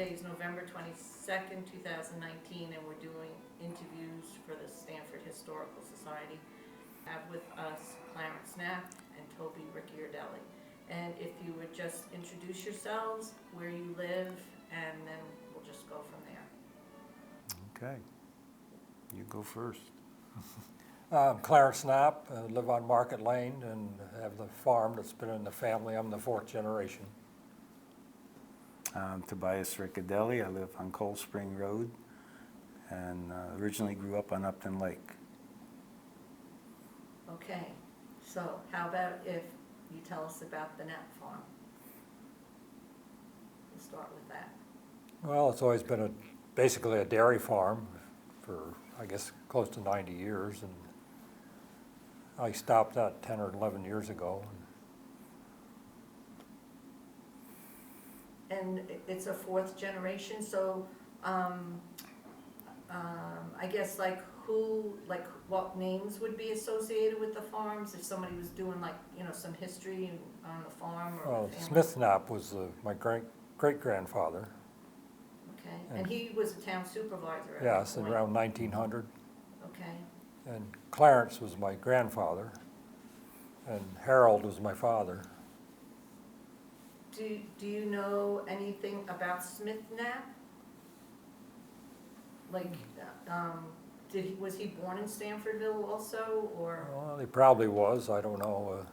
Today is November 22nd, 2019, and we're doing interviews for the Stanford Historical Society. I have with us Clarence Knapp and Tobias Ricciardelli. And if you would just introduce yourselves, where you live, and then we'll just go from there. Okay, you go first. I'm Clarence Knapp, I live on Market Lane and have the farm that's been in the family. I'm the fourth generation. I'm Tobias Ricciardelli. I live on Cold Spring Road and originally grew up on Upton Lake. Okay, so how about if you tell us about the Knapp farm? We'll start with that. Well, it's always been basically a dairy farm for, I guess, close to 90 years. And I stopped that 10 or 11 years ago. And it's a fourth generation, so I guess what names would be associated with the farms if somebody was doing some history on the farm or Well, the family? Smith Knapp was my great-grandfather. Okay, and he was a town supervisor at Yes, that point. around 1900. Okay, And Clarence was my grandfather, and Harold was my father. do you know anything about Smith Knapp? Was he born in Stanfordville also, or? Well, he probably was, I don't know.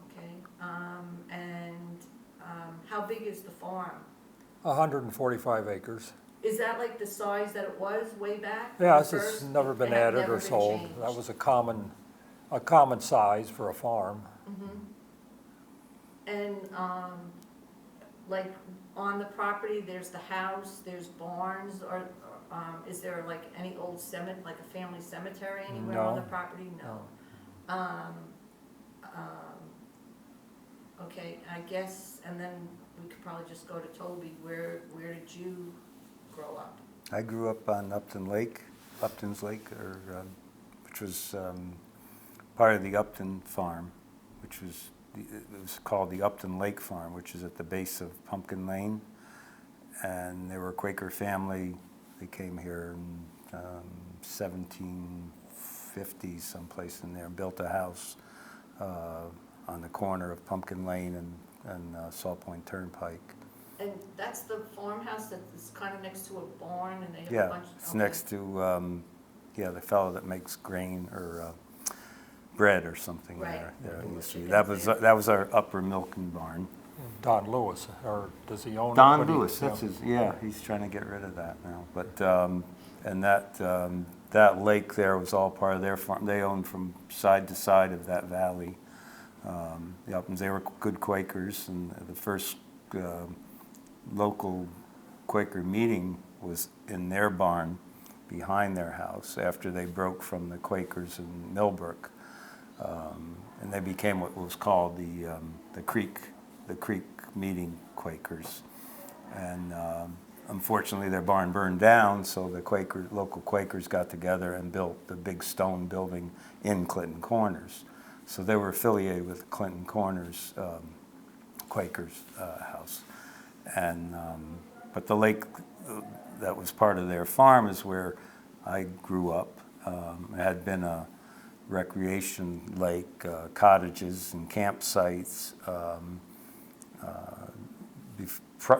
Okay, how big is the farm? 145 acres. Is that like the size that it was way back? Yes, the it's first? never been It had added never or been sold. changed. That was a common size for a farm. Mhm. And on the property, there's the house, there's barns, or is there any old cemetery, like a family cemetery anywhere on No. the property? No. Okay, I guess, and then we could probably just go to Toby. Where did you grow up? I grew up on Upton's Lake, which was part of the Upton farm, which was it was called the Upton Lake Farm, which is at the base of Pumpkin Lane. And they were a Quaker family. They came here in 1750, someplace in there, and built a house on the corner of Pumpkin Lane and Salt Point Turnpike. And that's the farmhouse that's kind of next to a barn, and they have a Yeah, bunch. it's next to the fellow that makes grain or bread or something Right. there. It used to be. Chickens That was our upper milking barn. Don Lewis, or does he own it? Don What do you- Lewis, that's his. Yeah, he's trying to get rid of that now. But and that lake there was all part of their farm. They owned from side to side of that valley. The Uptons, they were good Quakers, and the first local Quaker meeting was in their barn behind their house after they broke from the Quakers in Millbrook, and they became what was called the Creek Meeting Quakers. And unfortunately, their barn burned down, so the local Quakers got together and built the big stone building in Clinton Corners. So they were affiliated with the Clinton Corners Quakers house. And but the lake that was part of their farm is where I grew up. It had been a recreation lake, cottages and campsites.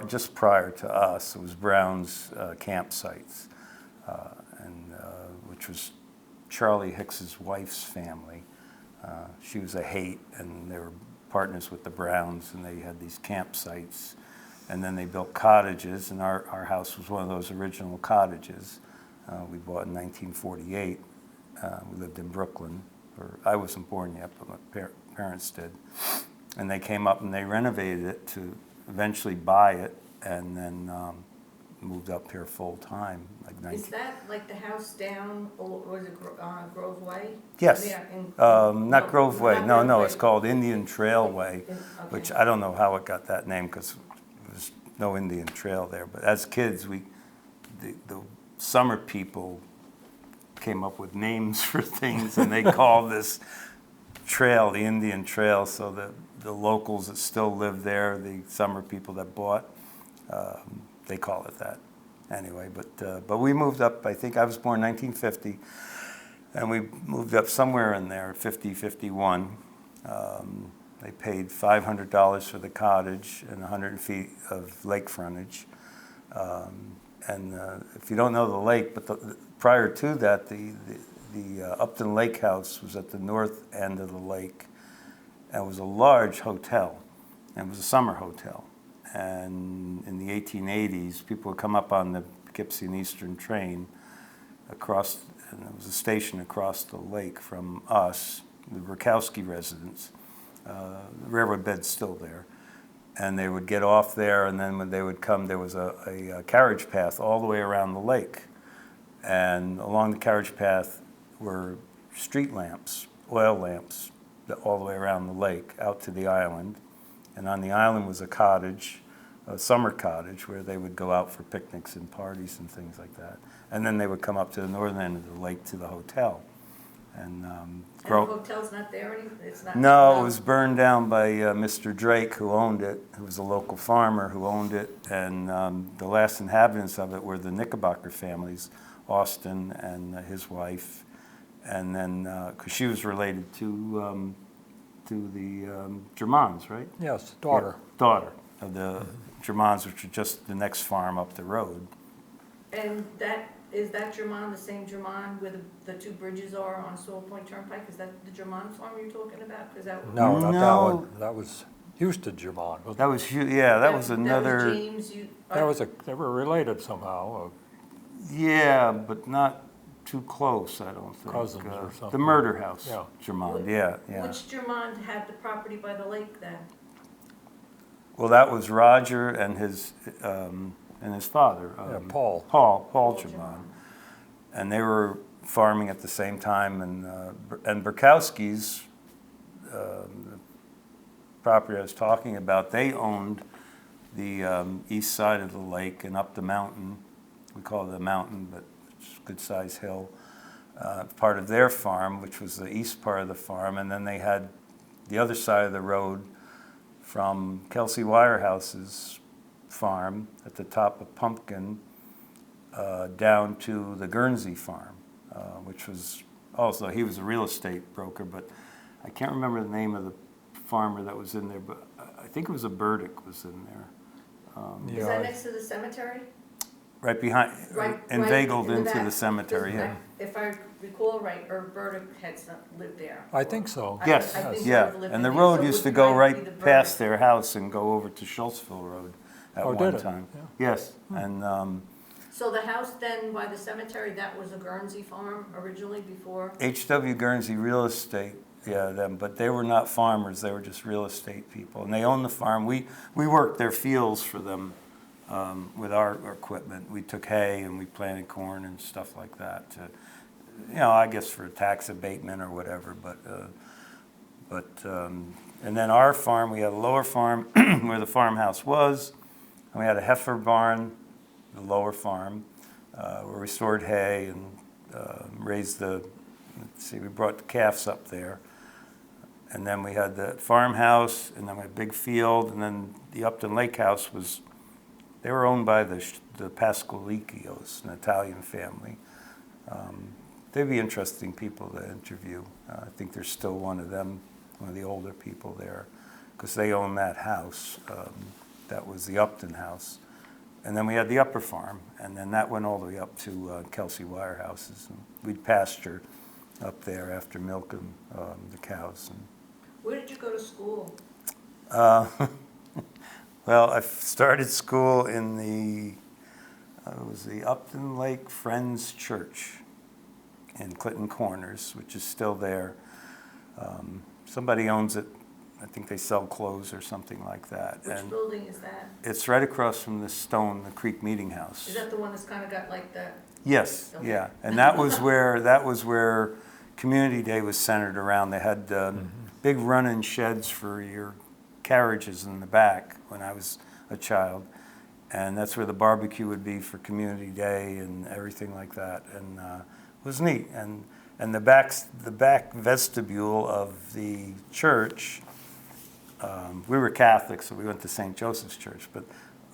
Just prior to us, it was Brown's campsites, which was Charlie Hicks's wife's family. She was a Haight, and they were partners with the Browns, and they had these campsites. And then they built cottages, and our house was one of those original cottages. We bought in 1948. We lived in Brooklyn. I wasn't born yet, but my parents did. And they came up and they renovated it to eventually buy it, and then moved up here full time. Is that like the house down, or was it Grove Way? Yes. Yeah, Not Grove Way. not No, Grove Way. it's called Indian Trail Way, Okay. which I don't know how it got that name because there was no Indian Trail there. But as kids, the summer people came up with names for things, and they called this trail the Indian Trail, so that the locals that still live there, the summer people that bought, they call it that. Anyway, but we moved up, I think I was born 1950, and we moved up somewhere in there, 50, 51. They paid $500 for the cottage and 100 feet of lake frontage. If you don't know the lake, but prior to that, the Upton Lake house was at the north end of the lake, and it was a large hotel, and it was a summer hotel. And in the 1880s, people would come up on the Poughkeepsie and Eastern train across, and there was a station across the lake from us, the Rakowski residence. The railroad bed's still there. And they would get off there, and then when they would come, there was a carriage path all the way around the lake. And along the carriage path were street lamps, oil lamps, all the way around the lake out to the island. And on the island was a cottage, a summer cottage, where they would go out for picnics and parties and things like that. And then they would come up to the northern end of the lake to the hotel. And the hotel's not there anymore? It's not. No, it was burned down by Mr. Drake, who owned it, who was a local farmer who owned it. And the last inhabitants of it were the Knickerbocker families, Austin and his wife. And then, because she was related to the Germans, right? Yes, daughter. Yeah, daughter of the Germans, which are just the next farm up the road. And is that German, the same German where the two bridges are on Sewell Point Turnpike? Is that the German farm you're talking about? No, not that No. one. That was Houston German. That was, yeah, that was another. That was James. They were related somehow. Yeah, but not too close, I don't think. Cousins or something. The murder house, Yeah. German, yeah. Which German had the property by the lake then? Well, that was Roger and his father. Paul. Paul German. And they were farming at the same time, and Burkowski's, the property I was talking about, they owned the east side of the lake and up the mountain. We call it a mountain, but it's a good-sized hill. Part of their farm, which was the east part of the farm, and then they had the other side of the road from Kelsey Wirehouse's farm at the top of Pumpkin down to the Guernsey farm, which was also, he was a real estate broker, but I can't remember the name of the farmer that was in there, but I think it was a Burdick was in there. Is that next to the cemetery? Right behind, inveigled in into back. the cemetery, yeah. If I recall right, or Burdick had lived there. I think so. Yes, I think yeah, they've lived and the in there, road so used to it go might be right the past Burdick. their house and go over to Schultzville Road at Oh, one did it? time. Yeah. Yes, and So the house then by the cemetery, that was a Guernsey farm originally before? H.W. Guernsey Real Estate, yeah, them, but they were not farmers, they were just real estate people. And they owned the farm. We worked their fields for them with our equipment. We took hay and we planted corn and stuff like that to, I guess for tax abatement or whatever. And then our farm, we had a lower farm where the farmhouse was, and we had a heifer barn, the lower farm, where we stored hay and raised we brought the calves up there. And then we had the farmhouse, and then we had a big field, and then the Upton Lake house they were owned by the Pascolicchios, an Italian family. They'd be interesting people to interview. I think there's still one of them, one of the older people there, because they own that house. That was the Upton house. And then we had the upper farm, and then that went all the way up to Kelsey Wirehouses. And we'd pasture up there after milking the cows. Where did you go to school? Well, I started school in it was the Upton Lake Friends Church in Clinton Corners, which is still there. Somebody owns it. I think they sell clothes or something like that. Which building is that? It's right across from the Creek Meeting House. Is that the one that's kind of got like the... Yes, Okay. yeah. And that was where Community Day was centered around. They had big run-in sheds for your carriages in the back when I was a child. And that's where the barbecue would be for Community Day and everything like that. And it was neat. And the back vestibule of the church we were Catholic, so we went to St. Joseph's Church, but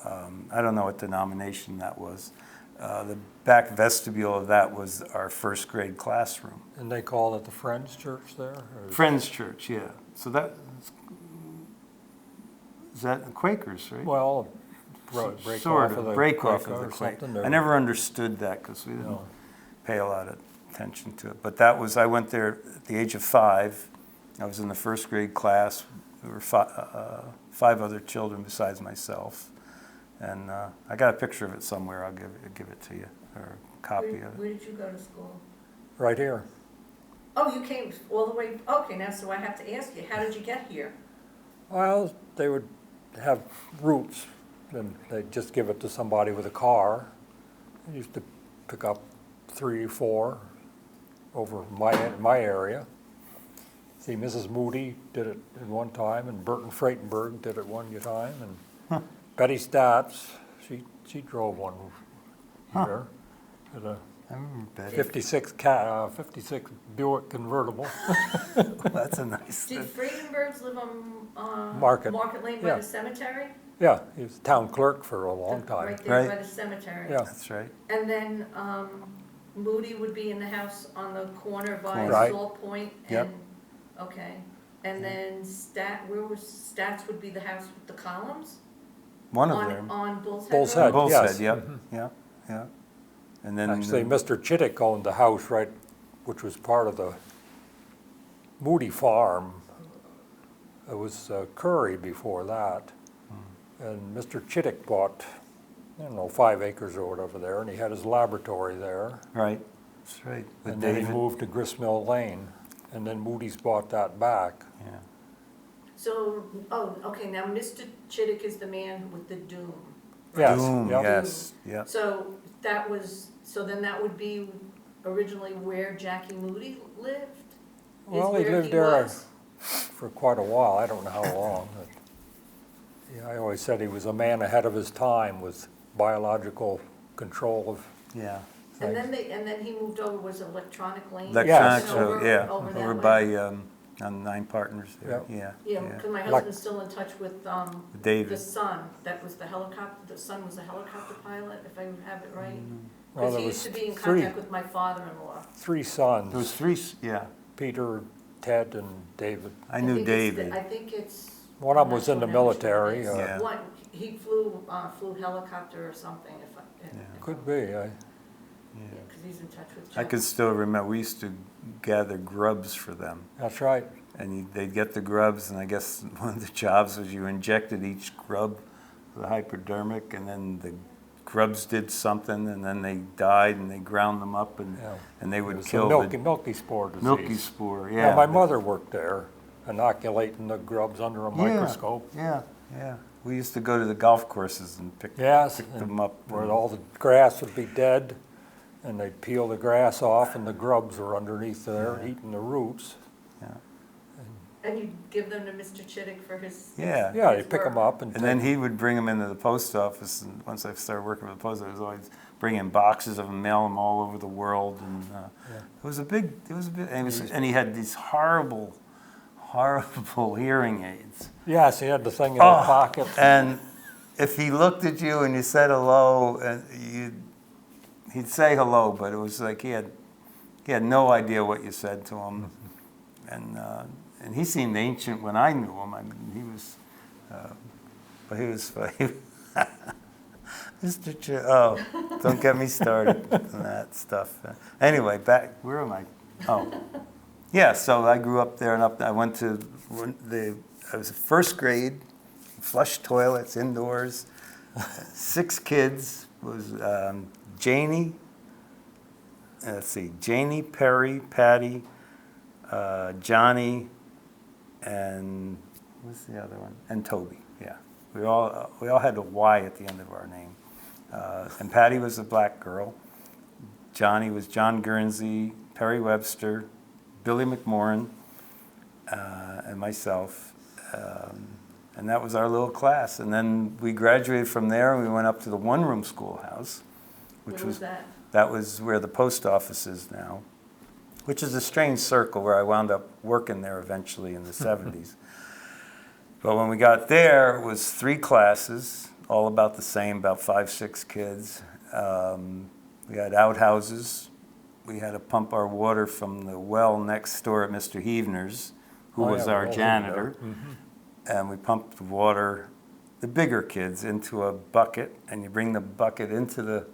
I don't know what denomination that was. The back vestibule of that was our first grade classroom. And they call it the Friends Church there? Or Friends Church, yeah. So that, is that the Quakers, right? well, break off of the Quaker or something, I never understood that because we didn't pay a lot of attention to it. But that was, I went there at the age of 5. I was in the first grade class. There were 5 other children besides myself. And I got a picture of it somewhere. I'll give it to you, or a copy of it. Where did you go to school? Right here. Oh, you came all the way, okay, now, so I have to ask you, how did you get here? Well, they would have routes, and they'd just give it to somebody with a car. I used to pick up 3 or 4 over my area. See, Mrs. Moody did it at one time, and Burton Freitenberg did it one time, and Betty Stats, she drove one here. At a I remember Betty. 56 Buick convertible. That's a nice Did Friedenbergs live on Market. Lane by Yeah. the cemetery? Yeah, he was town clerk for a long time. Right there by Right. the cemetery. Yeah. That's right. And then Moody would be in the house on the corner by Right. Salt Point. Yep. And, okay. And then Stats would be the house with the columns? One of On, them. on Bull's Head Bull's Road? Head. Bull yes. said, yep, Mhm. yeah. And then Actually, Mr. Chittick owned the house right, which was part of the Moody farm. It was Curry before that. And Mr. Chittick bought, I don't know, 5 acres or whatever there, and he had his laboratory there. right, that's right. With And then David. he moved to Gristmill Lane, and then Moody's bought that back. Yeah. So, oh, okay, now Mr. Chittick is the man with the doom. Yes, Doom, yep. yes, yep. So then that would be originally where Jackie Moody lived? Is Well, he where lived there was? for quite a while, I don't know how long. But, yeah, I always said he was a man ahead of his time with biological control of Yeah. And things. then he moved over, was it Electronic Lane? Electronics, Yes. Over- yeah, over that over way? by, on 9 Partners there, Yep. yeah. Yeah, because my Like- husband's still in touch with the David. son, that was the helicopter, the son was a helicopter pilot, if I have it right? Well, Because there he was used to be in 3 contact with my father-in-law. 3 sons. There was 3, yeah, Peter, Ted, and David. I knew think it's the- David. I think it's. One of I'm them was not in the sure now which one it military. is. Yeah. One, he flew helicopter or something, Could be. Yeah. because he's in touch with I Chuck. could still remember, we used to gather grubs for them. That's right. And they'd get the grubs, and I guess one of the jobs was you injected each grub with a hypodermic, and then the grubs did something, and then they died, and they ground them up, and, Yeah. and they It would was kill the the milky spore disease. milky spore. Yeah, Yeah, my mother worked there, inoculating the grubs under a Yeah. microscope. Yeah, yeah. We used to go to the golf courses and pick Yes, them up. where all the grass would be dead, and they'd peel the grass off, and the grubs were underneath there eating the roots. Yeah. And you give them to Mr. Chittick for his. Yeah. Yeah, they his pick them work. up and And then he would bring them into the post office, and once I started working for the post office, I was always bringing boxes of them, mail them all over the world, and it was a big, and he had these horrible hearing aids. Yes, he had the thing in Oh, his pocket. And if he looked at you and you said hello, and he'd say hello, but it was like he had no idea what you said to him, and he seemed ancient when I knew him. I mean, he was, but he was. Mr. Don't get me started on that stuff. Anyway, back, where am I? Oh, yeah, so I grew up there, and I went to I was first grade, flush toilets, indoors, 6 kids, was Janie, Janie, Perry, Patty, Johnny, and what's the other one? And Toby, yeah. We all had a Y at the end of our name. And Patty was a black girl. Johnny was John Guernsey, Perry Webster, Billy McMorrin, and myself. And that was our little class. And then we graduated from there, and we went up to the one-room schoolhouse, which Where was that? That was where the post office is now, which is a strange circle where I wound up working there eventually in the 70s. But when we got there, it was 3 classes, all about the same, about 5, 6 kids. We had outhouses. We had to pump our water from the well next door at Mr. Heavner's, who was our janitor. And we pumped the water, the bigger kids, into a bucket, and you bring the bucket into the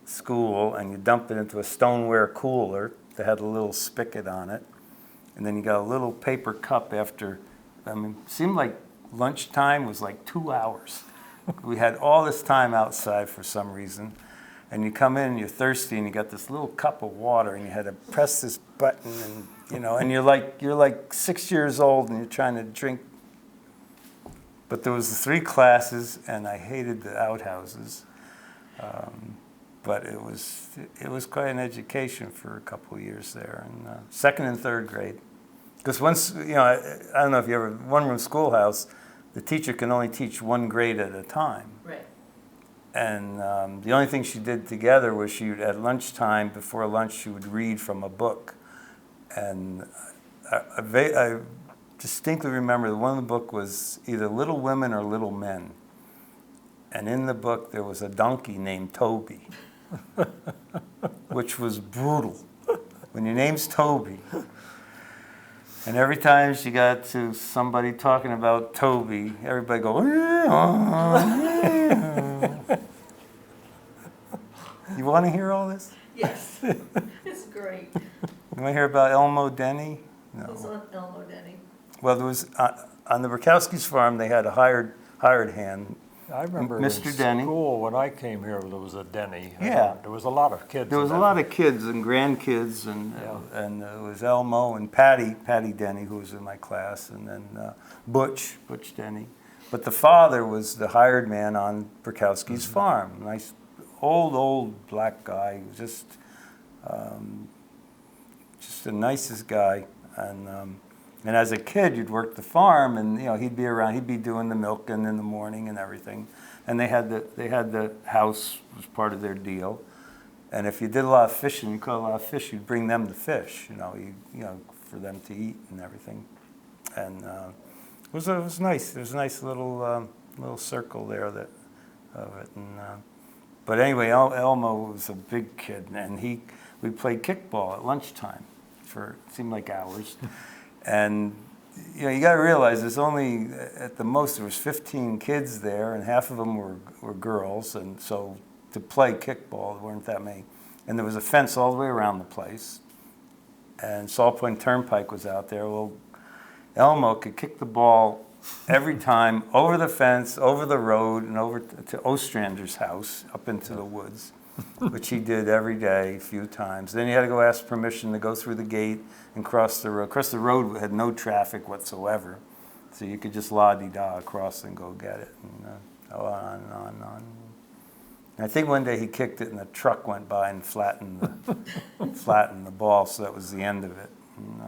school and you dump it into a stoneware cooler that had a little spigot on it. And then you got a little paper cup after, I mean, it seemed like lunchtime was like 2 hours. We had all this time outside for some reason. And you come in and you're thirsty and you got this little cup of water and you had to press this button and, you know, and you're like 6 years old and you're trying to drink. But there was the 3 classes and I hated the outhouses. But it was quite an education for a couple of years there, and 2nd and 3rd grade. Because once, you know, I don't know if you ever, one-room schoolhouse, the teacher can only teach 1 grade at a time. Right. And the only thing she did together was at lunchtime, before lunch, she would read from a book. And I distinctly remember that one of the book was either Little Women or Little Men. And in the book, there was a donkey named Toby, which was brutal. When your name's Toby, and every time she got to somebody talking about Toby, everybody go, You want to hear all this? Yes, it's great. You want to hear about Elmo Denny? No. Who's on Elmo Denny? Well, there was, on the Burkowski's farm, they had a hired hand. I remember Mr. in Denny. school when I came here, there was a Denny. Yeah. There was a lot of kids. There was a lot of kids and grandkids, and it was Elmo and Patty Denny, who was in my class, and then Butch Denny. But the father was the hired man on Burkowski's farm. Nice, old black guy, just the nicest guy. And as a kid, you'd work the farm, and you know he'd be around. He'd be doing the milking in the morning and everything. And they had the house was part of their deal. And if you did a lot of fishing, you caught a lot of fish, you'd bring them the fish, you know, for them to eat and everything. And it was nice. There was a nice little circle there of it. And but anyway, Elmo was a big kid, and we played kickball at lunchtime for it seemed like hours. And you know, you got to realize there's only, at the most, there was 15 kids there, and half of them were girls, and so to play kickball, there weren't that many. And there was a fence all the way around the place, and Salt Point Turnpike was out there. Well, Elmo could kick the ball every time over the fence, over the road, and over to Ostrander's house, up into the woods, which he did every day, a few times. Then you had to go ask permission to go through the gate and cross the road. Of course, the road had no traffic whatsoever, so you could just la-di-da across and go get it, and on and on and on. And I think one day he kicked it, and a truck went by and flattened the ball, so that was the end of it. And,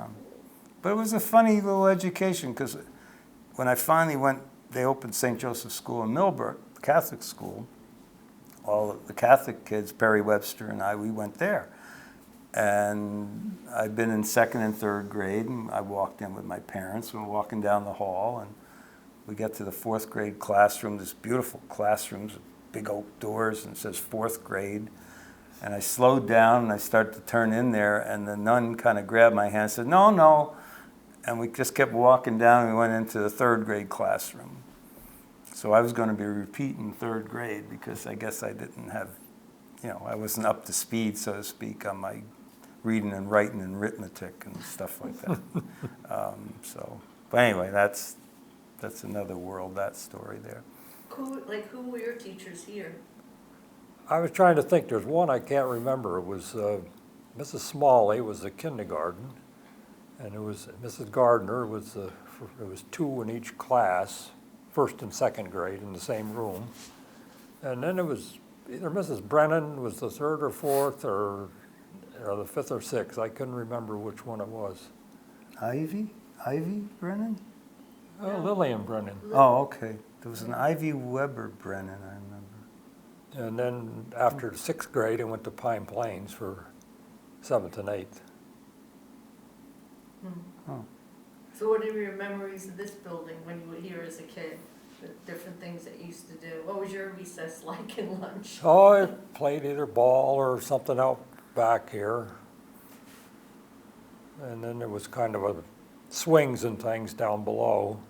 but it was a funny little education, because when I finally went, they opened St. Joseph's School in Millbrook, the Catholic school. All of the Catholic kids, Perry Webster and I, we went there. And I'd been in 2nd and 3rd grade, and I walked in with my parents. We were walking down the hall, and we get to the 4th grade classroom, this beautiful classroom, with big oak doors, and it says 4th grade. And I slowed down, and I started to turn in there, and the nun kind of grabbed my hand and said, no. And we just kept walking down, and we went into the 3rd grade classroom. So I was going to be repeating 3rd grade, because I guess I didn't have, you know, I wasn't up to speed, so to speak, on my reading and writing and arithmetic and stuff like that. But anyway, that's another world, that story there. Who were your teachers here? I was trying to think. There's one I can't remember. It was Mrs. Smalley was the kindergarten, and it was Mrs. Gardner. It was 2 in each class, 1st and 2nd grade in the same room. And then it was either Mrs. Brennan was the 3rd or 4th, or the 5th or 6th. I couldn't remember which one it was. Ivy Brennan? Oh, Lillian Brennan. Oh, okay. There was an Ivy Weber Brennan, I remember. And then after the 6th grade, I went to Pine Plains for 7th and 8th. Oh. So what are your memories of this building when you were here as a kid? The different things that you used to do? What was your recess like in lunch? Oh, I played either ball or something out back here. And then there was kind of a swings and things down below,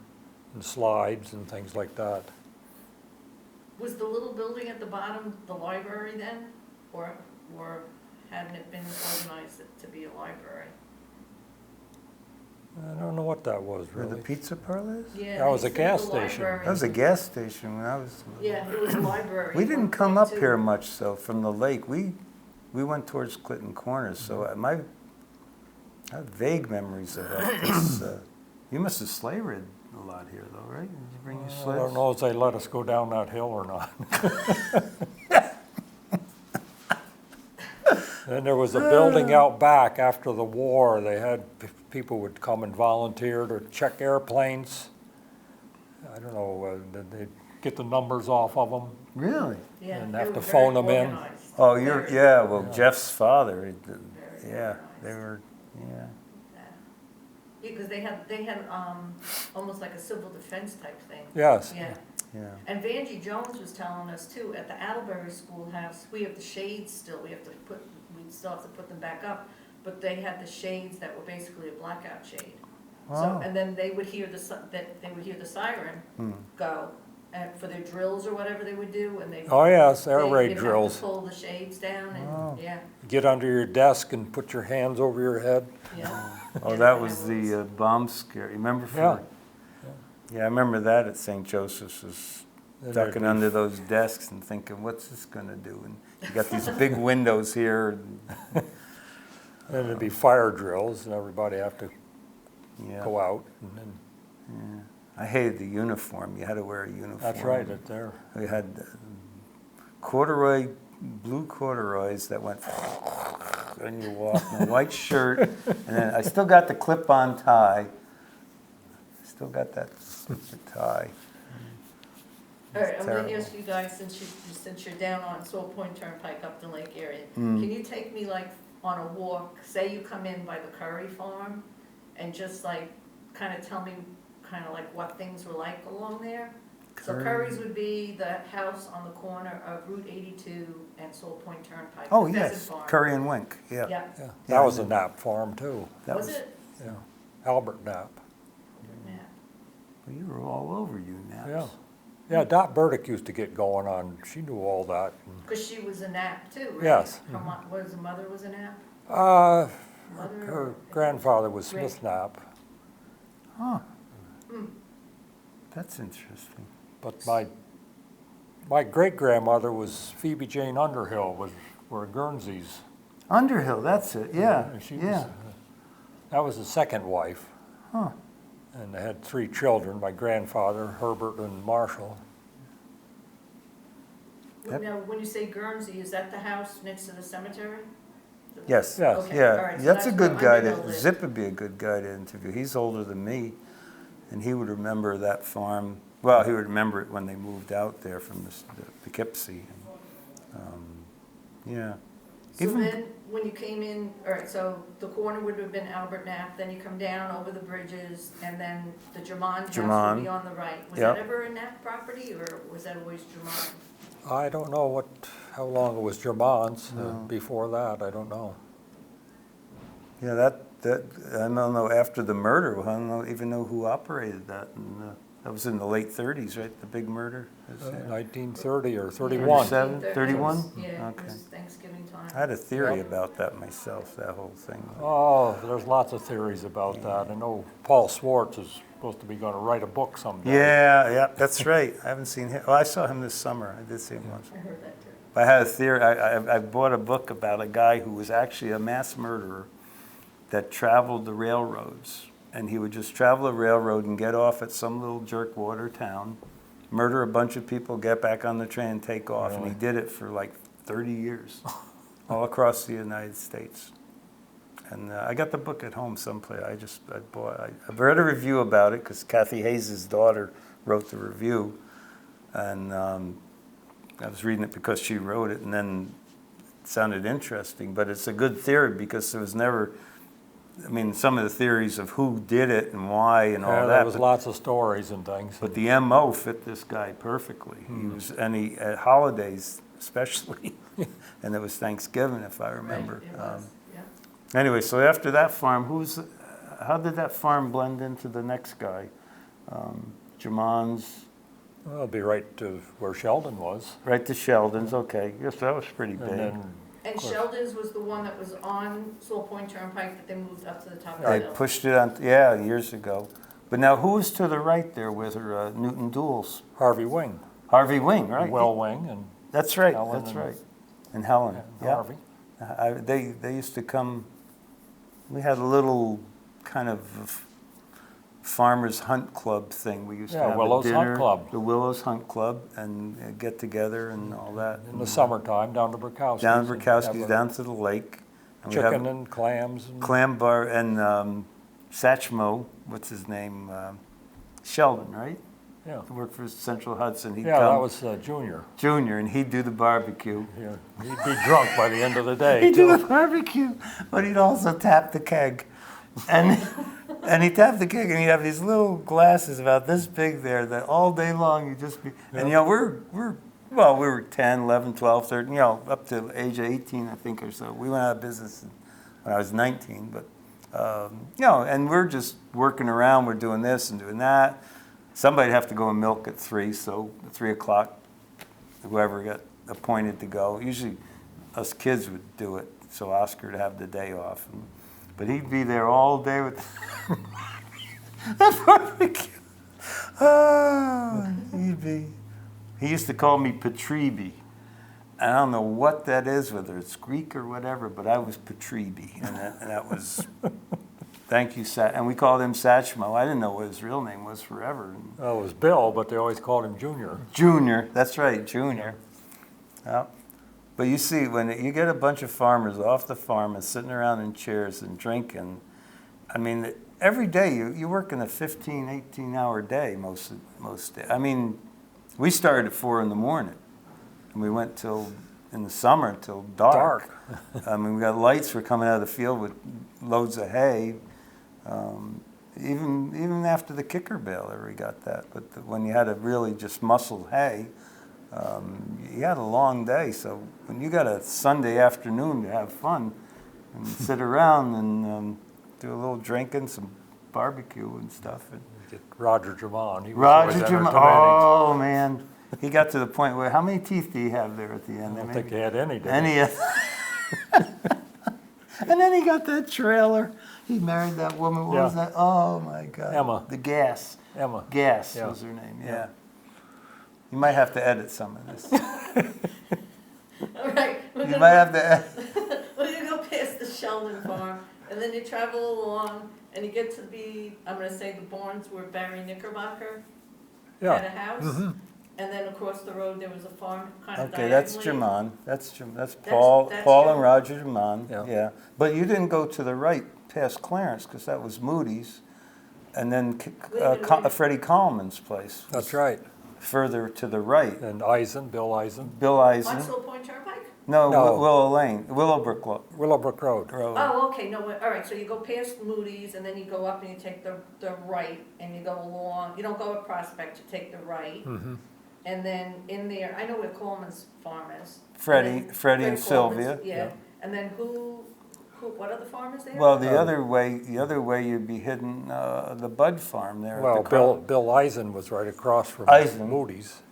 and slides and things like that. Was the little building at the bottom the library then? Or hadn't it been organized to be a library? I don't know what that was Where the really. pizza parlor is? Yeah. That was they a said gas the station. library- That was a gas station when I was. Yeah, it was a library. We at didn't one come point, up too. here much though from the lake. We went towards Clinton Corners, so I have vague memories of that. 'Cause, you must have sleigh rid a lot here though, right? Did you bring your I sleds? don't know if they let us go down that hill or not. Then there was a building out back after the war. They had, people would come and volunteer to check airplanes. I don't know, they'd get the numbers off of them. Really? Yeah, and they have were to very phone them in. organized. Oh, Very- yeah. Well, Yeah. Jeff's father. Very Yeah, they organized. were. Yeah. Yeah, because they had almost like a civil defense type thing. Yes. Yeah. Yeah. And Vanjie Jones was telling us too, at the Attleboro Schoolhouse, we have the shades still, we still have to put them back up, but they had the shades that were basically a blackout shade. So, Wow. and then they would hear the siren go, for their drills or whatever they would do, and they. Oh, yes, air they'd raid have to drills. pull the shades down Wow. and, yeah, Get under your desk and put your hands over your head. yeah. Oh, Yeah, that and was it the bomb scare. You remember? Yeah. Yeah, I remember that at St. Joseph's. Was Then there'd ducking be- under those desks and thinking, "What's this gonna do?" And you got these big windows here. And, Then there'd be fire drills and everybody have to yeah. go out. And then, Yeah. I hated the uniform. You had to wear a uniform. that's right, it there. We had blue corduroys that went, and you walk in a white shirt, and then I still got the clip-on tie. Still got that stupid tie. All right, I'm gonna Terrible. ask you guys, since you're down on Soul Point Turnpike, Upton Lake area, Mm. can you take me like on a walk, say you come in by the Curry Farm, and just like, kinda tell me, kinda like what things were like along there? So Curry. Curry's would be the house on the corner of Route 82 and Soul Point Turnpike. Oh, the pheasant yes, farm. Curry and Wink, yeah. Yeah, Yeah, Yeah, that was I a know. Knapp farm too. That was it? Yeah, Albert Knapp. Yeah. Well, you were all over you, Naps. Yeah. Yeah, Dot Burdick used to get going on, she knew all that. Cause she was a Knapp too, right? Yes. Her mother was a Knapp? Uh, Mother? her grandfather was Great. Smith Knapp, Huh, Mm. that's interesting. but my great-grandmother was Phoebe Jane Underhill, were Guernseys. Underhill, that's it, yeah, And she was, yeah. that was the second wife, Huh. and they had 3 children, my grandfather, Herbert and Marshall. Yep. Now, when you say Guernsey, is that the house next to the cemetery? Yes. Yes. Okay, all Yeah, right, so that's a good where guy Underhill to, lived. Zip would be a good guy to interview. He's older than me, and he would remember that farm. Well, he would remember it when they moved out there from the Poughkeepsie. Yeah. So Even- then, when you came in, all right, so the corner would have been Albert Knapp, then you come down over the bridges, and then the German house would German. be on the right. Was Yep. that ever a Knapp property, or was that always German? I don't know how long it was Germans, No. before that, I don't know. Yeah, that I don't know, after the murder, I don't even know who operated that. And, that was in the late 30s, right? The big murder? Was there? 1930 or 31. 37? 31? Yeah, it Okay. was Thanksgiving time. I had a theory Yep. about that myself, that whole thing. Oh, there's lots of theories about that. I know Paul Swartz is supposed to be gonna write a book someday. Yeah, that's right. I haven't seen him. Oh, I saw him this summer. I did see him once. I heard that too. I had a theory. I bought a book about a guy who was actually a mass murderer that traveled the railroads. And he would just travel a railroad and get off at some little jerkwater town, murder a bunch of people, get back on the train and take off. And he Really? did it for like 30 years, all across the United States. And I got the book at home someplace. I've read a review about it because Kathie Hayes' daughter wrote the review. And I was reading it because she wrote it, and then it sounded interesting. But it's a good theory because there was never I mean, some of the theories of who did it and why and all Yeah, that. there was but- lots of stories and things. But the MO fit this guy perfectly. He was, and he, at holidays especially, and it was Thanksgiving, if I remember. Right, it was, yeah. Anyway, so after that farm, how did that farm blend into the next guy? Jamon's, Well, it'll be right to where Sheldon was. right to Sheldon's, okay. Yes, that was pretty And big. then, And Of course. Sheldon's was the one that was on Sewell Point Turnpike, but they moved up to the top of They the hill. pushed it on, yeah, years ago. But now, who was to the right there with her, Newton Dools? Harvey Wing, Harvey Wing, right? Will Wing, and That's right, Helen that's and- right. And Helen, yeah. Harvey. They used to come, we had a little kind of farmers hunt club thing. We used to Yeah, have Willows a Hunt dinner. Club. The Willows Hunt Club, and get together and all that. In the summertime, down to Burkowski's. Down to and Burkowski's, have a down to the lake. And we have Chicken and clams. And clam bar, and Satchmo, what's his name? Sheldon, right? Yeah, He worked for Central Hudson. He'd yeah, that come, was Junior. Junior, and he'd do the barbecue. Yeah, he'd be drunk by the end of the day, He'd do too. the barbecue, but he'd also tap the keg. And and he'd tap the keg, and he'd have these little glasses about this big there that all day long you'd just be, and you know, we were 10, 11, 12, 13, you know, up to age of 18, I think, or so. We went out of business when I was 19, but, you know, and we're just working around, we're doing this and doing that. Somebody'd have to go and milk at 3, so at 3 o'clock, whoever got appointed to go, usually us kids would do it, so Oscar would have the day off. But he'd be there all day with that barbecue. Oh, he used to call me Patribi. I don't know what that is, whether it's Greek or whatever, but I was Patribi, and that was, thank you, and we called him Satchmo. I didn't know what his real name was forever. Well, it was Bill, but they always called him Junior. Junior, that's right, Junior. Yeah. But you see, when you get a bunch of farmers off the farm and sitting around in chairs and drinking, I mean, every day you work in a 15, 18-hour day most days. I mean, we started at 4 in the morning, and we went till, in the summer, till dark. I mean, we got lights for coming out of the field with loads of hay. Even after the kicker baler, we got that. But when you had to really just muscle hay, you had a long day. So when you got a Sunday afternoon to have fun and sit around and do a little drinking, some barbecue and stuff. Get Roger Jamon. He was Roger always Jim, entertaining. oh man, he got to the point where, how many teeth do you have there at the end? I don't think he had any, did he? Any. And then he got that trailer. He married that woman. What was Yeah. that? Oh my God. Emma. The Gas. Emma. Gas Yeah. was her name. Yeah. Yeah. You might have to edit some of this. All right, You might have to edit. we're gonna go past the Sheldon farm, and then you travel along, and you get to I'm gonna say the Bournes where Barry Knickerbocker had a Yeah, house. And then across the road, there was a farm kind of Okay, that's diagonally. Jamon. That's Paul. that's Paul Jamon. and Roger Jamon. Yeah. Yeah. But you didn't go to the right past Clarence because that was Moody's, and then Wait a minute. Freddie Coleman's place. that's right. Further to the right, And Eisen, Bill Eisen, Bill On Eisen. Sewell Point Turnpike? No, No. Willowbrook Willowbrook Road. Road. Oh, okay, no, all right, so you go past Moody's, and then you go up and you take the right, and you go along, you don't go at Prospect, you take the right. Mm-hmm. And then in there, I know where Coleman's farm is. Freddie And then and Coleman's, Sylvia. Yeah, Yeah. and then what other farm is there? Well, the other way you'd be hitting the Bud Farm there. Well, at the Bill Eisen was right across from Eisen. Moody's.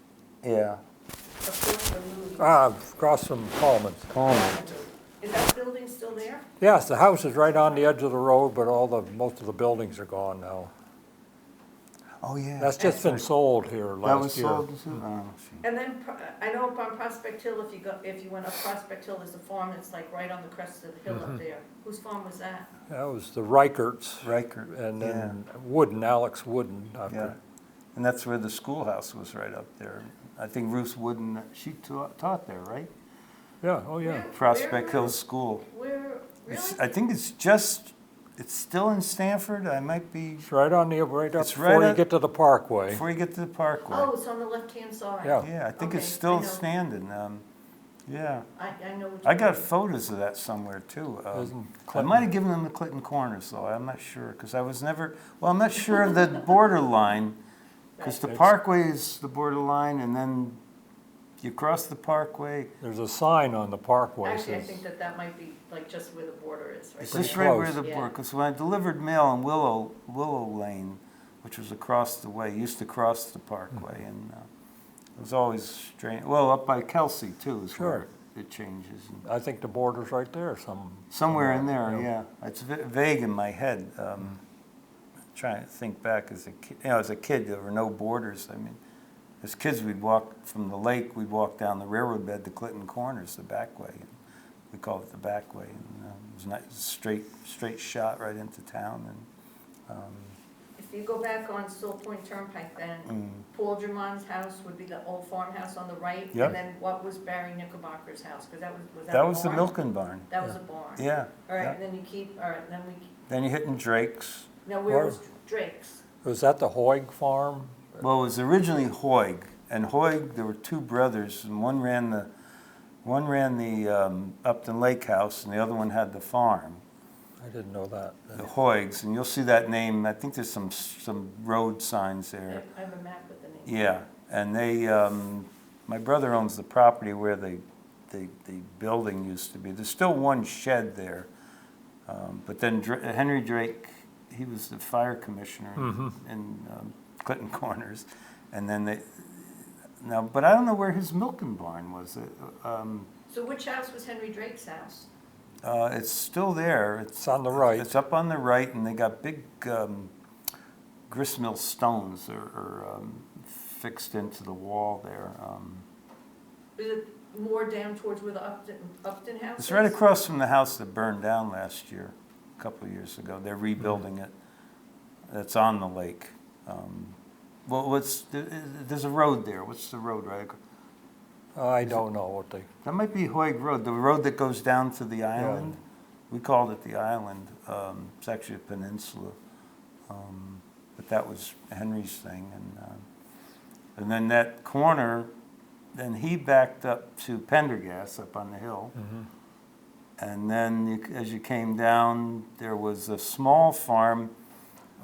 Yeah. Across from Moody's. Across from Coleman's. Coleman. Is that building still there? Yes, the house is right on the edge of the road, but most of the buildings are gone now. Oh yeah. That's just been sold here that was last year. sold. Oh, see. And then, I know up on Prospect Hill, if you went up Prospect Hill, there's a farm that's like right on the crest of the hill Mm-hmm. up there. Whose farm was that? That was the Reicherts, Riker. and then Wooden, Alex Wooden. Yeah. After. And that's where the schoolhouse was right up there. I think Ruth Wooden, she taught there, right? Yeah, oh yeah. Where- Prospect where- Hill School. Where, really? I think it's still in Stanford. I might be, It's right up It's before right you at- get to the Parkway. before you get to the Parkway. Oh, it's on the left-hand side. Yeah. Yeah, I think Okay, it's still I know. standing. Yeah. I know what I you got mean. photos of that somewhere too. Isn't I Clinton- might have given them the Clinton Corners though. I'm not sure because I was never. Well, I'm not sure of the borderline because the It's- Parkway is the borderline, and then you cross the Parkway. There's a sign on the parkway Actually, I says, think that might be like just where the border is, right? Is Pretty this right where close. the Yeah. border? Because when I delivered mail on Willow Lane, which was across the way, used to cross the Parkway, and it was always strange. Well, up by Kelsey too is where Sure. it changes. And I think the border's right there somewhere in there, yeah. yeah. It's vague in my head. Trying to think back as a kid. As a kid, there were no borders. I mean, as kids, we'd walk from the lake. We'd walk down the railroad bed to Clinton Corners, the back way. We called it the back way. And, it was not straight shot right into town. And If you go back on Still Point Turnpike, then Paul Drummond's house would be the old farmhouse on the right. Yep. And then what was Barry Knickerbocker's house? Because was that that a was the barn? milking barn. That was a barn. Yeah. All right, yeah. and then you keep, all right, then we, Then you hit in Drake's. now where Where- was Drake's? Was that the Hoig farm? Well, it was originally Hoig, and Hoig. There were two brothers, and one ran the Upton Lake house, and the other one had the farm. I didn't know that. The Hoigs, and you'll see that name. I think there's some road signs there. I have a map with the name. Yeah, and they. My brother owns the property where the building used to be. There's still one shed there, but then Henry Drake. He was the fire commissioner in Clinton Corners, and then but I don't know where his milking barn was. So which house was Henry Drake's house? It's still there. It's on the right. It's up on the right, and they got big gristmill stones are fixed into the wall there. Is it more down towards where the Upton house is? It's right across from the house that burned down last year, a couple of years ago. They're rebuilding it. It's on the lake. There's a road there. What's the road right? I don't know what they, That might be Hoig Road, the road that goes down to the island. We called it the island. It's actually a peninsula. But that was Henry's thing. And then that corner, then he backed up to Pendergast up on the hill. And then as you came down, there was a small farm.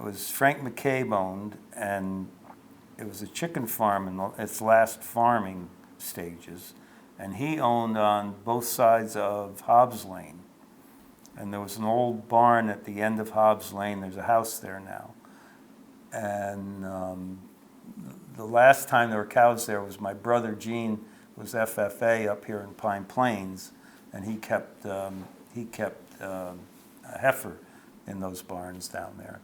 It was Frank McCabe owned, and it was a chicken farm in its last farming stages. And he owned on both sides of Hobbs Lane. And there was an old barn at the end of Hobbs Lane. There's a house there now. And the last time there were cows there was my brother Gene was FFA up here in Pine Plains, and he kept a heifer in those barns down there.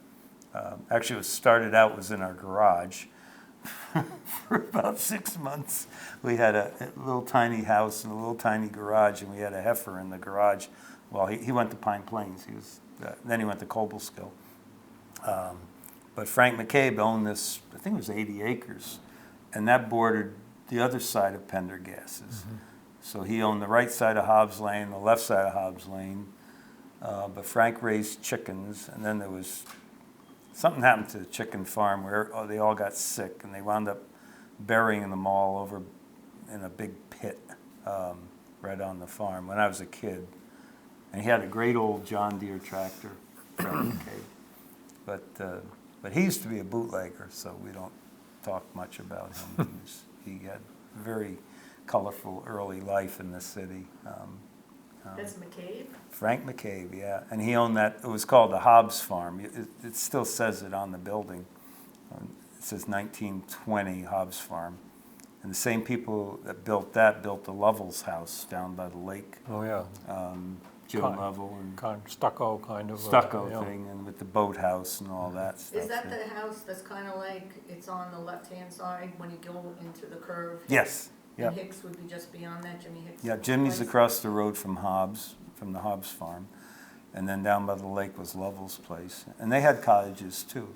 Actually, it started out was in our garage. For about 6 months, we had a little tiny house and a little tiny garage, and we had a heifer in the garage. Well, he went to Pine Plains. Then he went to Cobleskill. But Frank McCabe owned this. I think it was 80 acres, and that bordered the other side of Pendergast's. So he owned the right side of Hobbs Lane, the left side of Hobbs Lane. But Frank raised chickens, and then there was something happened to the chicken farm where they all got sick, and they wound up burying them all over in a big pit right on the farm when I was a kid. And he had a great old John Deere tractor, Frank McCabe. But he used to be a bootlegger, so we don't talk much about him. He had a very colorful early life in the city. That's McCabe? Frank McCabe, yeah. And he owned that, it was called the Hobbs Farm. It still says it on the building. It says 1920 Hobbs Farm. And the same people that built the Lovell's house down by the lake. oh yeah, Jim Kind- Lovell and kind of stucco kind of. stucco yeah. thing, and with the boathouse and all that stuff. Is that yeah. the house that's kind of like, it's on the left-hand side when you go into the curve? Yes, yeah. And Hicks would be just beyond that, Jimmy Hicks? Yeah, Jimmy's place? across the road from the Hobbs Farm. And then down by the lake was Lovell's place. And they had cottages too.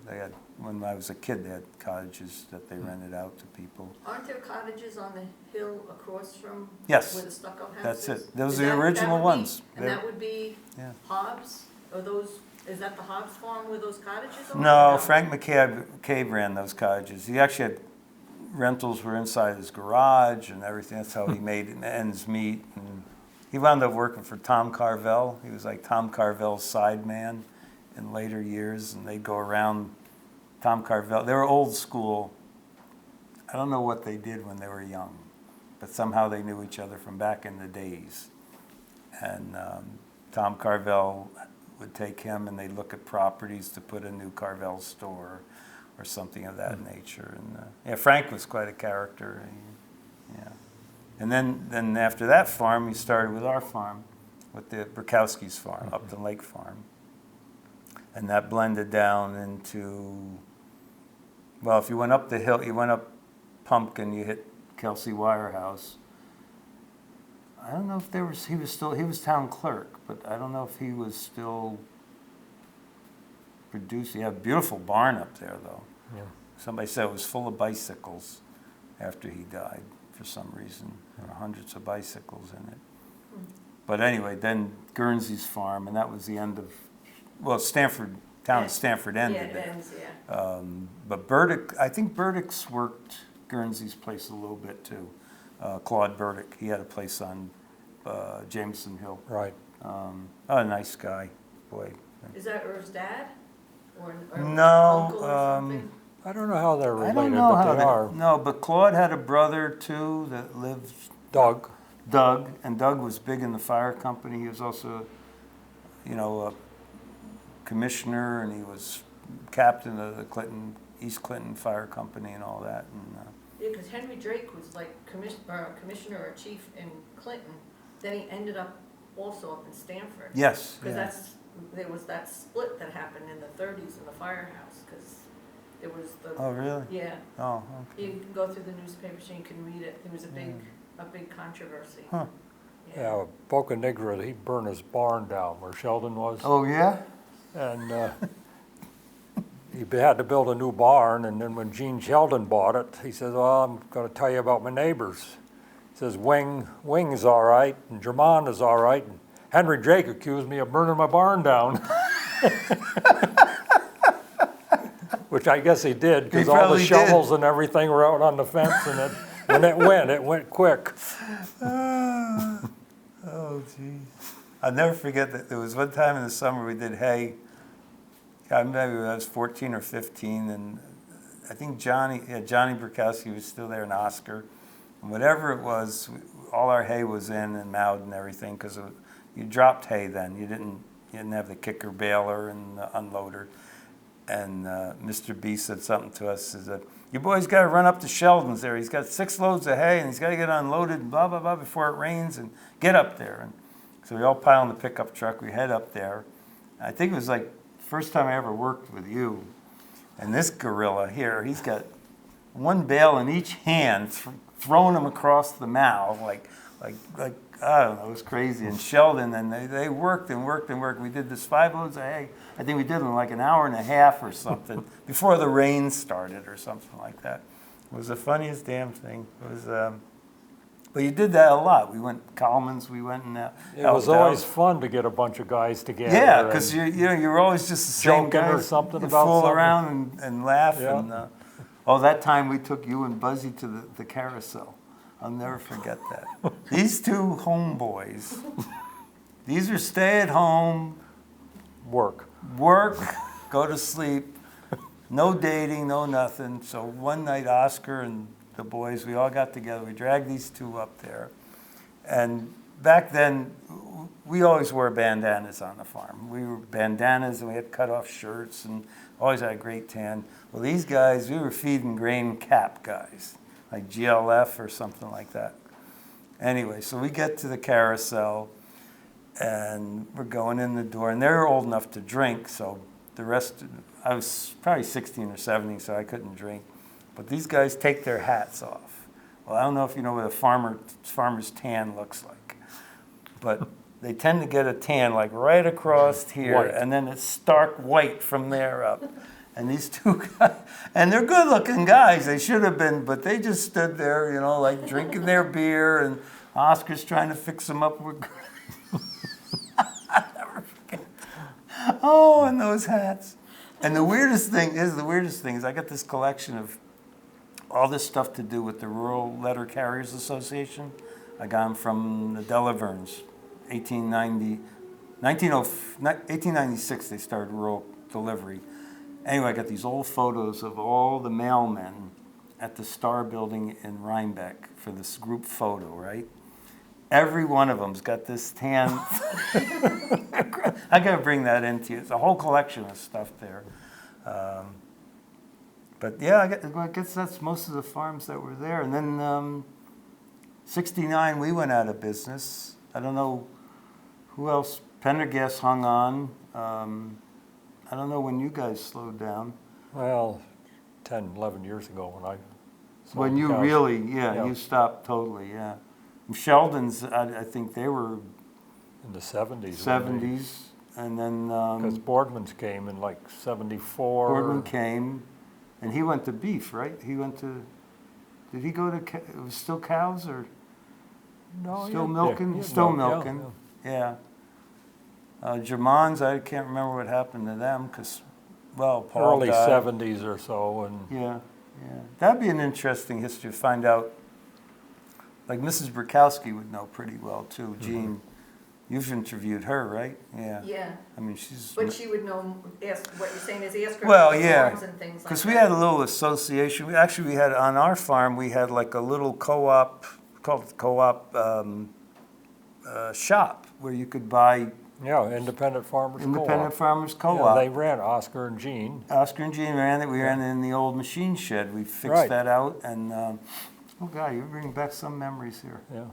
When I was a kid, they had cottages that they rented out to people. Aren't there cottages on the hill across from Yes, where the stucco house that's is? it. Those Is are the that- that original would be- ones. And They're- that would be Yeah. Hobbs? Is that the Hobbs farm where those cottages are? No, Frank McCabe ran those cottages. He actually had rentals were inside his garage and everything. That's how he made ends meet. And he wound up working for Tom Carvel. He was like Tom Carvel's side man in later years, and they'd go around. Tom Carvel, they were old school. I don't know what they did when they were young, but somehow they knew each other from back in the days. And Tom Carvel would take him, and they'd look at properties to put a new Carvel store or something of that nature. And yeah, Frank was quite a character. Yeah. And then after that farm, he started with our farm, with the Burkowski's farm, Upton Lake farm. And that blended down into, well, if you went up the hill, you went up Pumpkin, you hit Kelsey Wirehouse. I don't know if he was town clerk, but I don't know if he was still producing. He had a beautiful barn up there, though. Yeah. Somebody said it was full of bicycles after he died for some reason. There were hundreds of bicycles in it. But anyway, then Guernsey's farm, and that was the end of, well, Stanford, town of Stanford ended there. Ends, yeah. But Burdick, I think Burdick's worked Guernsey's place a little bit too. Claude Burdick, he had a place on Jameson Hill. Right. A nice guy, boy. Is that Irv's dad? Or No, uncle or something? I don't know how they're I related, don't know but how they are. No, but Claude had a brother too that lived. Doug. Doug, and Doug was big in the fire company. He was also, a commissioner, and he was captain of the East Clinton Fire Company and all that. And, Yeah, because Henry Drake was like commissioner or chief in Clinton. Then he ended up also up in Stanford. yes. Because there was that split that happened in the 30s in the firehouse. Because there was the. Oh, really? Yeah. Oh, okay. You can go through the newspapers and you can read it. There was a big controversy. Huh. Yeah, Boca Negra, he burned his barn down where Sheldon was. Oh, yeah? And he had to build a new barn, and then when Gene Sheldon bought it, he says, well, I'm going to tell you about my neighbors. He says, Wing's all right, and Germond is all right, and Henry Drake accused me of burning my barn down. Which I guess he did, because all the shovels and everything were out on the fence, and when it went quick. Oh, geez. I'll never forget that there was one time in the summer we did hay. Maybe I was 14 or 15, and I think Johnny Burkowski was still there, and Oscar. And whatever it was, all our hay was in and mowed and everything, because you dropped hay then. You didn't have the kicker baler and the unloader. And Mr. B said something to us, says, you boys got to run up to Sheldon's there. He's got 6 loads of hay, and he's got to get unloaded, and blah, blah, blah, before it rains, and get up there. And so we all pile in the pickup truck. We head up there. I think it was like the first time I ever worked with you. And this gorilla here, he's got one bale in each hand, throwing them across the mow, like I don't know, it was crazy. And Sheldon, and they worked and worked and worked. We did this 5 loads of hay. I think we did it in like an hour and a half or something before the rain started or something like that. It was the funniest damn thing. It was, but you did that a lot. We went Coleman's. We went and It was always fun to get a bunch of guys together. Yeah, because you're always just the same joking guys. or something you about fool something. around and laugh. Yeah. And that time we took you and Buzzy to the carousel. I'll never forget that. These two homeboys, these are stay at home, Work, go to sleep, no dating, no nothing. So one night Oscar and the boys, we all got together. We dragged these two up there. And back then, we always wore bandanas on the farm. We were bandanas and we had cut off shirts and always had a great tan. Well, these guys, we were feeding grain cap guys, like GLF or something like that. Anyway, so we get to the carousel and we're going in the door, and they're old enough to drink, so the rest, I was probably 16 or 17, so I couldn't drink. But these guys take their hats off. Well, I don't know if you know what a farmer's tan looks like, but they tend to get a tan like right across here, White. And then it's stark white from there up. And these two guys, and they're good-looking guys, they should have been, but they just stood there, like drinking their beer, and Oscar's trying to fix them up with I'll never forget. Oh, and those hats. And the weirdest thing is I got this collection of all this stuff to do with the Rural Letter Carriers Association. I got them from the Delavernes, 1896 they started rural delivery. Anyway, I got these old photos of all the mailmen at the Star Building in Rhinebeck for this group photo, right? Every one of them's got this tan. I got to bring that into you. It's a whole collection of stuff there. But yeah, I guess that's most of the farms that were there. And then 69, we went out of business. I don't know who else. Pendergast hung on. I don't know when you guys slowed down. Well, 10, 11 years ago when I sold When the you cows. really, Yeah. you stopped totally, yeah. Sheldon's, I think they were In the 70s. 70s, and then Because Boardman's came in like 74. Boardman came, and he went to beef, right? He went to, did he go to, it was still cows, or No, still yeah, milking? yeah, Still milk, milking, yeah. Germans, I can't remember what happened to them, because, well, Paul Early died. 70s or so, and Yeah, yeah. That'd be an interesting history to find out. Like Mrs. Burkowski would know pretty well too. Jean, you've interviewed her, right? Yeah. Yeah, I mean, she's. but she would know, ask, what you're saying is ask her Well, about the yeah, farms and things like that. because we had a little association. We had on our farm. We had like a little co-op called the co-op shop where you could buy yeah, Independent Farmers independent Co-op. farmers Yeah, co-op. they ran Oscar and Jean. Oscar and Jean ran it. We ran it in the old machine shed. We fixed Right. that out, and oh God, you're bringing back some memories here. Yeah.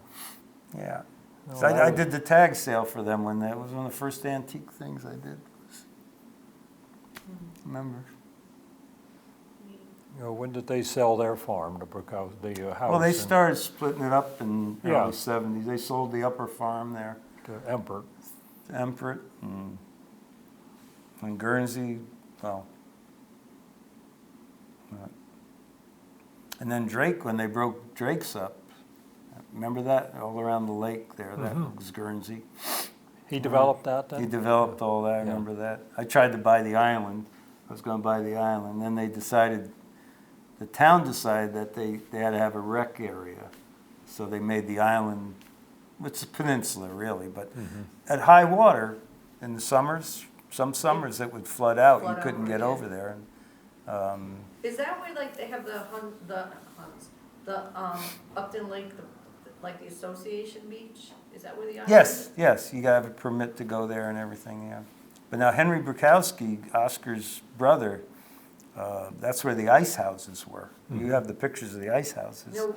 Yeah. No, So that I was- did the tag sale for them when that was one of the first antique things I did. Remember? You know, when did they sell their farm, the Brookhouse, the house? Well, they in- started splitting it up in Yeah. early 70s. They sold the upper farm there To Empert. to Empert and Guernsey. Well, and then Drake, when they broke Drake's up, remember that? All around the lake there, that was Guernsey. He developed that then? He developed all that, I Yeah. remember that. I tried to buy the island. I was going to buy the island. Then they decided, the town decided that they had to have a rec area. So they made the island, it's a peninsula really, but at high water in the summers, some summers it would flood out. Flood You couldn't over, get yeah. over there. Is that where like they have the Upton Lake, like the association beach? Is that where the island Yes, is? yes, you gotta have a permit to go there and everything, yeah. But now Henry Burkowski, Oscar's brother, that's where the ice houses were. You have the pictures of the ice houses. No,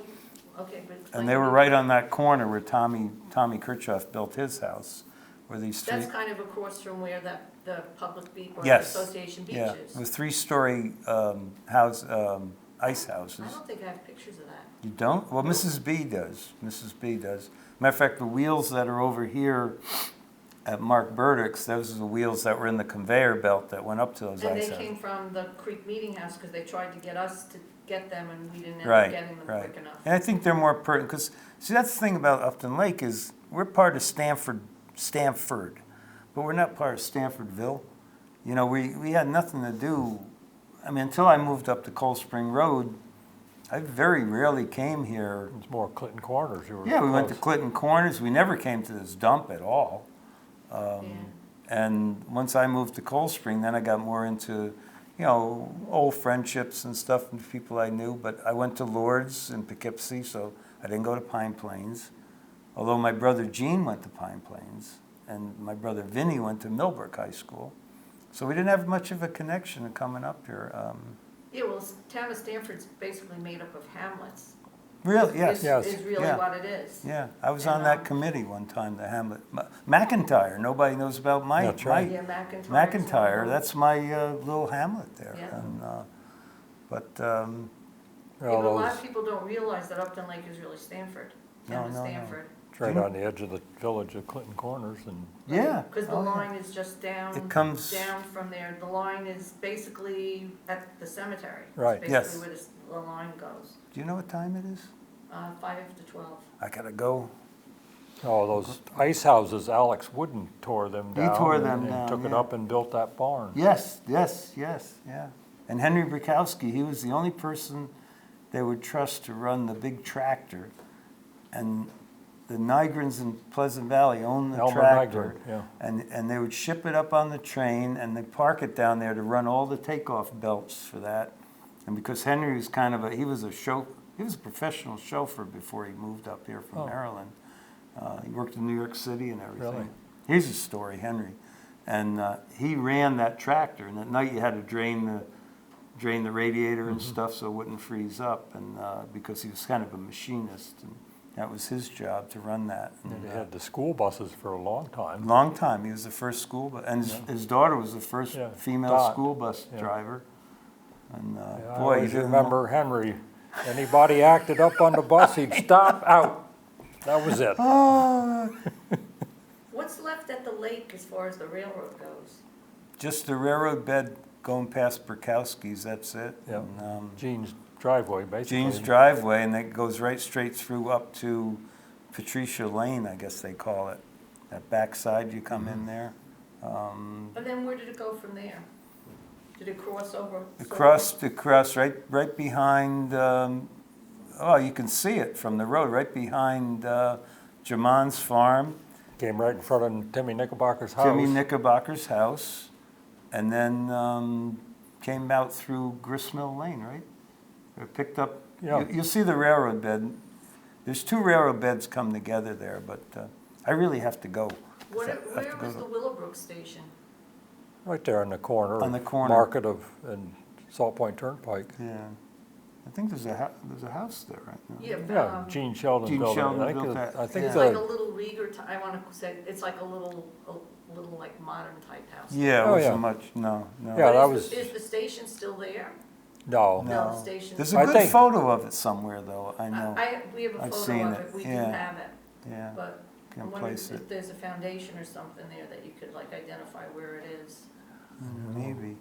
okay, but. explain And they to were me. right on that corner where Tommy Kirchhoff built his house, where these three. That's kind of across from where the public beach or the Yes, association beach yeah, is. with three-story ice houses. I don't think I have pictures of that. You don't? Well, Mrs. B does. Mrs. B does. Matter of fact, the wheels that are over here at Mark Burdick's, those are the wheels that were in the conveyor belt that went up to those And ice they houses. came from the Creek Meeting House because they tried to get us to get them and we didn't end Right, up getting them right. quick enough. And I think they're more pertinent, because, see, that's the thing about Upton Lake is, we're part of Stanford, but we're not part of Stanfordville. You know, we had nothing to do, I mean, until I moved up to Cold Spring Road, I very rarely came here. It's more Clinton Corners. You were Yeah, we went to close. Clinton Corners, we never came to this dump at all. Yeah. And once I moved to Cold Spring, then I got more into, you know, old friendships and stuff and people I knew. But I went to Lourdes in Poughkeepsie, so I didn't go to Pine Plains. Although my brother Gene went to Pine Plains, and my brother Vinny went to Millbrook High School. So we didn't have much of a connection coming up here. Yeah, well, town of Stanford's basically made up of hamlets. Really, yes. Yes. Is really Yeah. what it is. Yeah, I was And, on that committee one time, the Hamlet. McIntyre, nobody knows about That's right. Yeah, McIntyre. McIntyre, that's my little hamlet there. Yeah. And, but, Yeah, Well, but a lot of those, people don't realize that Upton Lake is really Stanford, town of No, no, no. Stanford. it's right on the edge of the village of Clinton Corners, and yeah. Because the oh, yeah. line is just down, It comes- down from there. The line is basically at the cemetery. It's Right. Yes. basically where the line goes. Do you know what time it is? 5 to 12. I gotta go. oh, those ice houses, Alex Wooden tore them He down. tore and- them and down, took it yeah. up and built that barn. Yes, yeah. And Henry Burkowski, he was the only person they would trust to run the big tractor, and the Nigrans in Pleasant Valley owned the Elmer tractor, Nygren, yeah. and they would ship it up on the train, and they park it down there to run all the takeoff belts for that. And because Henry was kind of he was a professional chauffeur before he moved up here from Maryland. He worked in New York City and everything. Really? Here's his story, Henry. And he ran that tractor, and at night you had to drain the radiator and stuff so it wouldn't freeze up, and because he was kind of a machinist, and that was his job to run that. And they had the school buses for a long time. Long time. He was the first school bus, and his daughter was the first female Dot. school bus driver. And I boy, always remember Henry. Anybody acted up on the bus, he'd stop, out. That was it. Oh, What's left at the lake as far as the railroad goes? just the railroad bed going past Burkowski's, that's it. Yeah. And, Jean's driveway, basically. Jean's driveway, and it goes right straight through up to Patricia Lane, I guess they call it. That backside you come in there. And then where did it go from there? Did it cross over? Across, right behind, you can see it from the road, right behind Jamon's farm, Came right in front of Timmy Knickerbocker's house. Timmy Knickerbocker's house, and then came out through Gristmill Lane, right? It picked up, Yeah. you'll see the railroad bed. There's two railroad beds come together there, but I really have to go. Where was the Willowbrook station? Right there on the corner. On the corner. Market and Salt Point Turnpike. Yeah. I think there's a house there right now. Yeah. Yeah, Gene Sheldon Gene built it. Sheldon I think built it- that, I think It's yeah. like a little Rieger, I want to say, it's like a little like modern type house. Yeah, it Oh, wasn't yeah. much, no. Yeah, But that is the station still there? No. No, the station. There's a I good think- photo of it somewhere, though, I know. We have a I've photo seen of it, it, we do yeah. have it, Yeah, but can I'm wondering place if it. there's a foundation or something there that you could like identify where it is. Maybe.